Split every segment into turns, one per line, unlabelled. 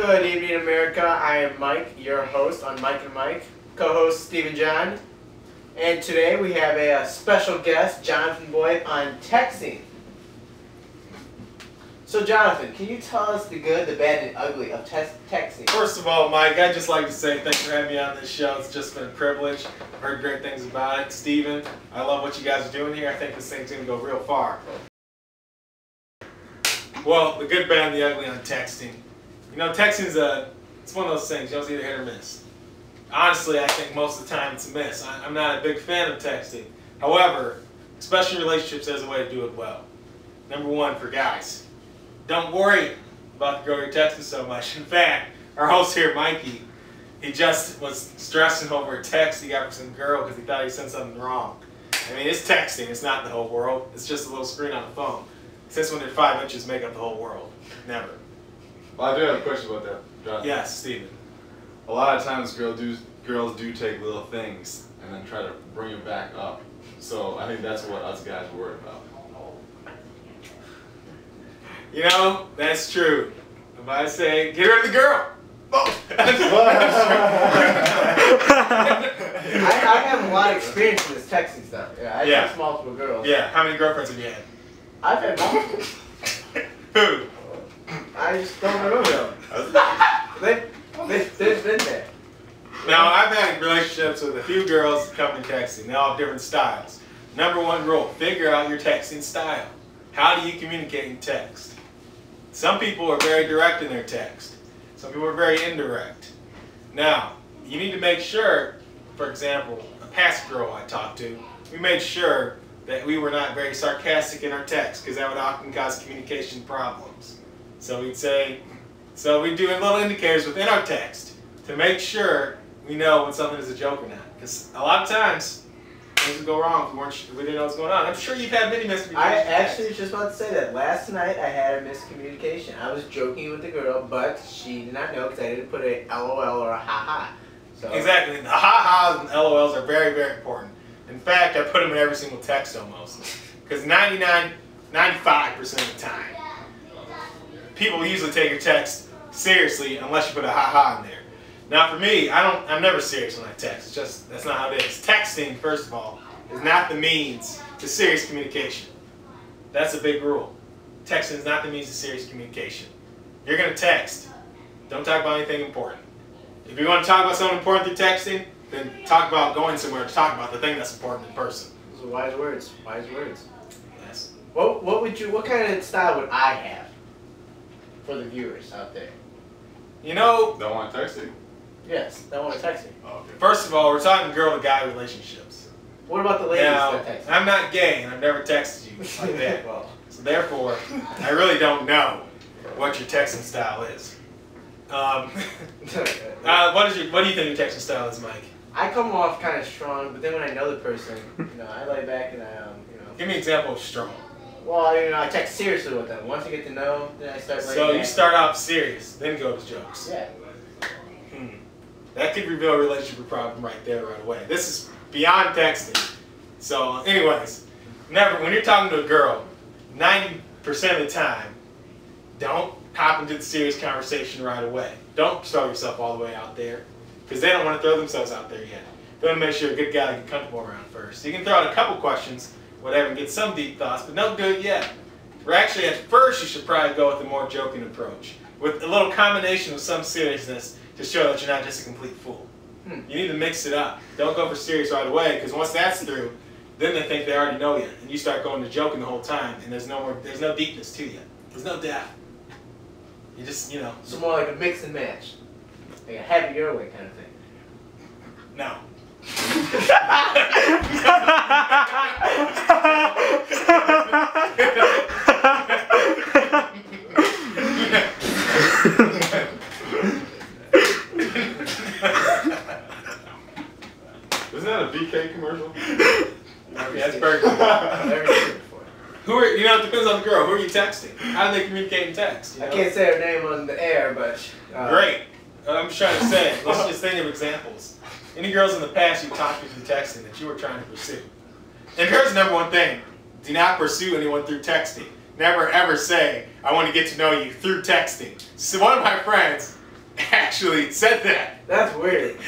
Good evening, America. I am Mike, your host on Mike and Mike, co-host Steve and John. And today we have a special guest, Jonathan Boyd, on texting. So Jonathan, can you tell us the good, the bad, and ugly of texting?
First of all, Mike, I'd just like to say thanks for having me on this show. It's just been a privilege. I've heard great things about it. Steven, I love what you guys are doing here. I think this thing's going to go real far. Well, the good, bad, and the ugly on texting. You know, texting is it's one of those things. You know, it's either hit or miss. Honestly, I think most of the time it's a miss. I'm not a big fan of texting. However, especially in relationships, there's a way to do it well. Number one, for guys, don't worry about the girl you're texting so much. In fact, our host here, Mikey, he just was stressing over a text he got from some girl because he thought he sent something wrong. I mean, it's texting. It's not the whole world. It's just a little screen on the phone. Since when did 5 inches make up the whole world? Never.
Well, I do have a question about that, John.
Yes, Steven.
A lot of times girls do take little things and then try to bring it back up. So I think that's what us guys are worried about.
You know, that's true. If I say, get rid of the girl. Oh.
I have a lot of experience in this texting stuff. Yeah, I text multiple girls.
Yeah, how many girlfriends have you had?
I've had multiple.
Who?
I just don't remember them. They've been there.
Now, I've had relationships with a few girls that come to texting. They all have different styles. Number one rule, figure out your texting style. How do you communicate in text? Some people are very direct in their text. Some people are very indirect. Now, you need to make sure, for example, a past girl I talked to, we made sure that we were not very sarcastic in our text because that would often cause communication problems. So we'd say, we'd do little indicators within our text to make sure we know when something is a joke or not. Because a lot of times, things would go wrong if we didn't know what's going on. I'm sure you've had many miscommunications.
I actually was just about to say that. Last night I had a miscommunication. I was joking with the girl, but she did not know because I didn't put a LOL or a ha-ha. So.
Exactly. The ha-has and LOLs are very, very important. In fact, I put them in every single text almost. Because 95% of the time, people usually take your text seriously unless you put a ha-ha in there. Now for me, I'm never serious when I text. It's just, that's not how it is. Texting, first of all, is not the means to serious communication. That's a big rule. Texting is not the means to serious communication. You're going to text. Don't talk about anything important. If you want to talk about something important through texting, then talk about going somewhere to talk about the thing that's important in person.
Those are wise words. Wise words.
Yes.
What kind of style would I have for the viewers out there?
You know,
Don't want texting?
Yes, they want to text me.
Oh, okay.
first of all, we're talking girl-to-guy relationships.
What about the ladies
Now,
that text me?
I'm not gay, and I've never texted you like that.
Well,
So therefore, I really don't know what your texting style is. What do you think your texting style is, Mike?
I come off kind of strong, but then when I know the person, I lay back and
Give me an example of strong.
Well, I text seriously with them. Once you get to know, then I start laying
So
back.
you start off serious, then go to jokes.
Yeah.
That could reveal a relationship problem right there, right away. This is beyond texting. So, anyways, when you're talking to a girl, 90% of the time, don't hop into the serious conversation right away. Don't throw yourself all the way out there, because they don't want to throw themselves out there yet. They want to make sure a good guy to get comfortable around first. So you can throw out a couple questions, whatever, and get some deep thoughts, but don't do it yet. Or actually, at first, you should probably go with a more joking approach, with a little combination of some seriousness to show that you're not just a complete fool. You need to mix it up. Don't go for serious right away, because once that's through, then they think they already know you, and you start going to joking the whole time, and there's no deepness to you. There's no depth. You just,
So more like a mix and match, like a have it your way kind of thing.
No.
Isn't that a BK commercial?
That's perfect. It depends on the girl. Who are you texting? How do they communicate in text?
I can't say her name on the air, but...
Great. I'm just trying to say, let's just think of examples. Any girls in the past you talked to through texting that you were trying to pursue? And here's the number one thing. Do not pursue anyone through texting. Never ever say, I want to get to know you through texting. So one of my friends actually said that.
That's weird.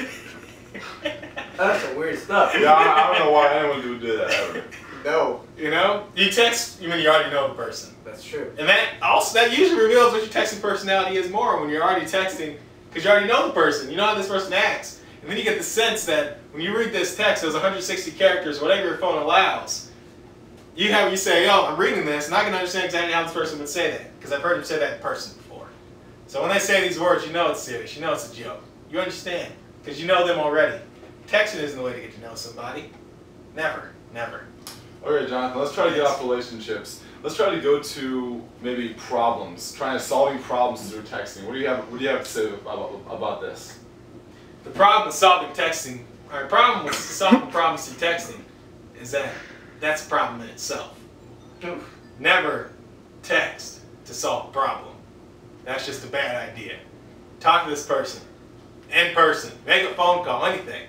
That's some weird stuff.
Yeah, I don't know why anyone would do that ever.
No.
You know, you text when you already know the person.
That's true.
And that usually reveals what your texting personality is more when you're already texting, because you already know the person. You know how this person acts. And then you get the sense that when you read this text, those 160 characters, whatever your phone allows, you say, oh, I'm reading this, and I can understand exactly how this person would say that, because I've heard him say that in person before. So when they say these words, you know it's serious. You know it's a joke. You understand, because you know them already. Texting isn't the way to get to know somebody. Never. Never.
Okay, Jonathan, let's try to get off relationships. Let's try to go to maybe problems, solving problems through texting. What do you have to say about this?
The problem with solving texting, or the problem with solving problems through texting, is that's a problem in itself. Never text to solve a problem. That's just a bad idea. Talk to this person, in person, make a phone call, anything,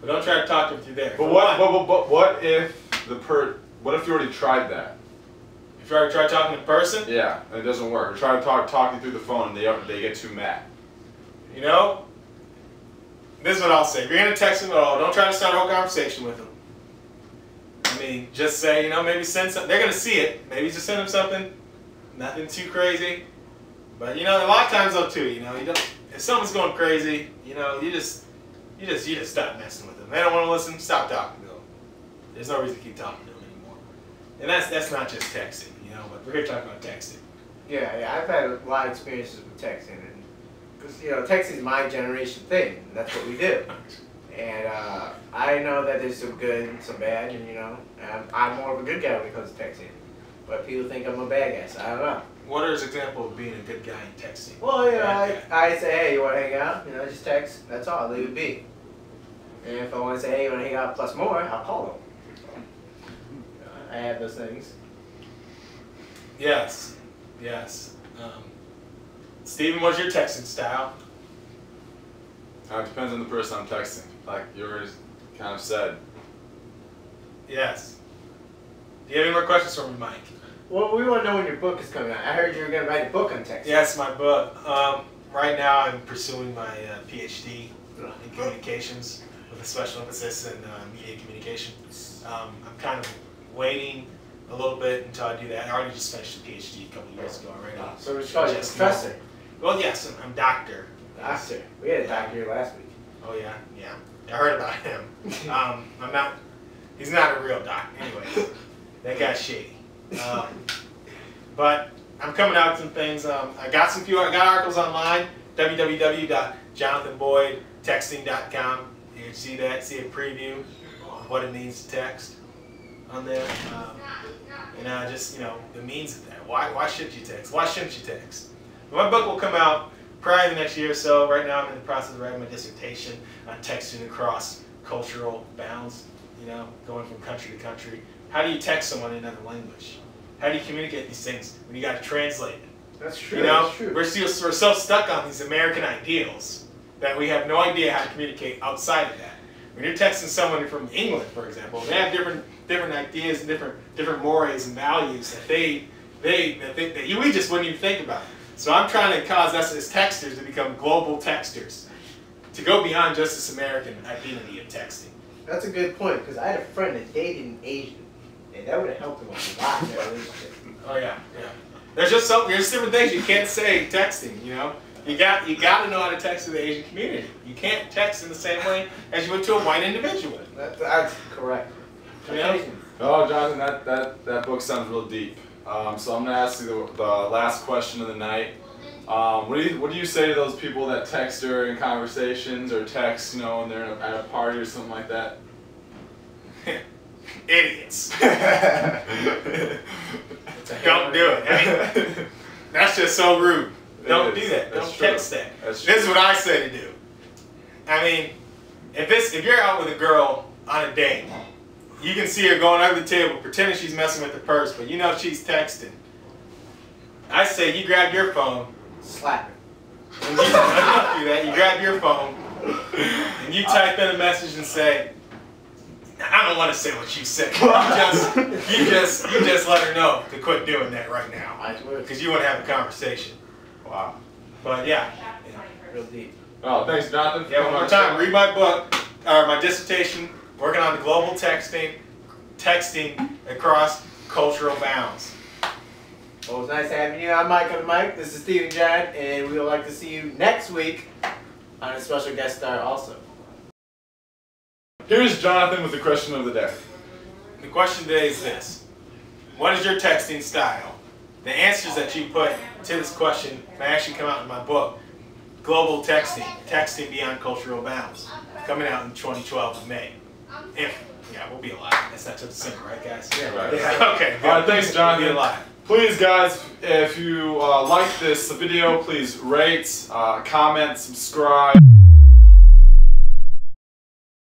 but don't try to talk to them through there.
But what if you already tried that?
If you already tried talking in person?
Yeah, and it doesn't work. Or try to talking through the phone and they get too mad.
You know, this is what I'll say. If you're going to text them at all, don't try to start a whole conversation with them. I mean, just say, you know, maybe send something. They're going to see it. Maybe just send them something. Nothing too crazy. But, you know, a lot of times though too, you know, if someone's going crazy, you know, you just stop messing with them. They don't want to listen, stop talking to them. There's no reason to keep talking to them anymore. And that's not just texting, you know, but we're here talking about texting.
Yeah, I've had a lot of experiences with texting, and because, you know, texting is my generation thing, and that's what we do. And I know that there's some good and some bad, and, you know, I'm more of a good guy when it comes to texting. But people think I'm a bad guy, so I don't know.
What are examples of being a good guy in texting?
Well, you know, I say, hey, you want to hang out? You know, just text. That's all. Leave it be. And if I want to say, hey, you want to hang out plus more, I'll call them. I have those things.
Yes. Steven, what's your texting style?
It depends on the person I'm texting, like yours kind of said.
Yes. Do you have any more questions for me, Mike?
Well, we want to know when your book is coming out. I heard you were going to write a book on texting.
Yes, my book. Right now I'm pursuing my PhD in communications with a special emphasis in media communication. I'm kind of waiting a little bit until I do that. I already just finished a PhD a couple years ago already.
So it's called professor.
Well, yes, I'm doctor.
Doctor. We had a doctor here last week.
Oh yeah. I heard about him. He's not a real doctor. Anyways, that guy's shady. But I'm coming out with some things. I got articles online, www.jonathanboydtexting.com. You can see that, see a preview of what it means to text on there. And just, you know, the means of that. Why should you text? Why shouldn't you text? My book will come out probably the next year or so. Right now I'm in the process of writing my dissertation on texting across cultural bounds, you know, going from country to country. How do you text someone in another language? How do you communicate these things when you got to translate it?
That's true.
You know,
that's true.
We're so stuck on these American ideals that we have no idea how to communicate outside of that. When you're texting someone from England, for example, they have different ideas and different mores and values that we just wouldn't even think about. So I'm trying to cause us as texters to become global texters, to go beyond just this American identity of texting.
That's a good point, because I had a friend that dated an Asian, and that would have helped him a lot in that relationship.
Oh yeah. There's different things you can't say texting, you know. You got to know how to text to the Asian community. You can't text in the same way as you would to a white individual.
That's correct.
You know?
Oh, Jonathan, that book sounds real deep. So I'm gonna ask you the last question of the night. What do you say to those people that text during conversations or text, you know, when they're at a party or something like that?
Idiots. Don't do it. I mean, that's just so rude. Don't do that. Don't text that. This is what I say to do. I mean, if you're out with a girl on a date, you can see her going under the table pretending she's messing with the purse, but you know she's texting. I say you grab your phone,
slap her.
And you don't do that. You grab your phone and you type in a message and say, I don't want to say what you said. You just let her know to quit doing that right now, because you want to have a conversation.
Wow.
But yeah.
Real deep.
Oh, thanks, Jonathan.
Yeah, one more time. Read my book, or my dissertation, working on the global texting across cultural bounds.
Well, it was nice having you. I'm Mike on the mic. This is Steve and John, and we would like to see you next week on a special guest star also.
Here's Jonathan with the question of the day.
The question today is this: what is your texting style? The answers that you put to this question may actually come out in my book, Global Texting, Texting Beyond Cultural Bounds, coming out in 2012 in May. We'll be alive. That's not too soon, right, guys?
Yeah,
Right.
Yeah. Okay.
All right, thanks, Jonathan.
We'll be alive.
Please, guys, if you like this video, please rate, comment, subscribe.